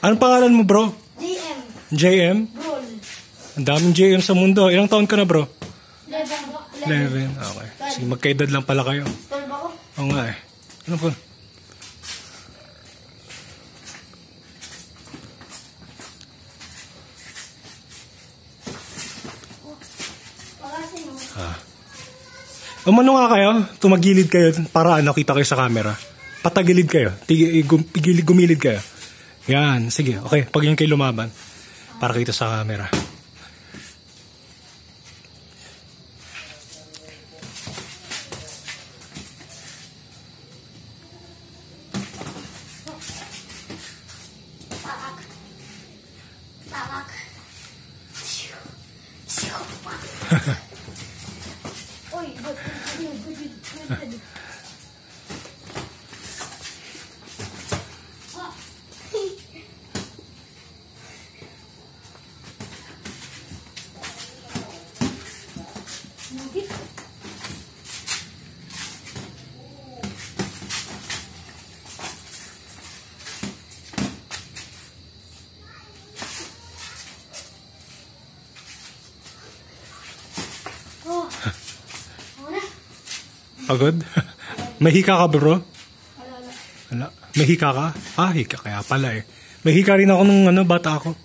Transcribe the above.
Anong pangalan mo, bro? JM. JM? Bro. Ang daming JM sa mundo. Ilang taon ka na, bro? 11. 11. Okay. Sige, magkaedad lang pala kayo. 12 ako. Oo nga eh. Ano po? Umano nga kayo, tumagilid kayo para nakita kayo sa camera. Patagilid kayo, gumilid kayo. Yan, sige, okay. Pag yun kayo lumaban, para kita sa camera. Tarak. Uy, good. Pagod? May hika ka, bro? Wala. Wala. May hika ka? Ah, hika kaya pala eh. May hika rin ako nung bata ako.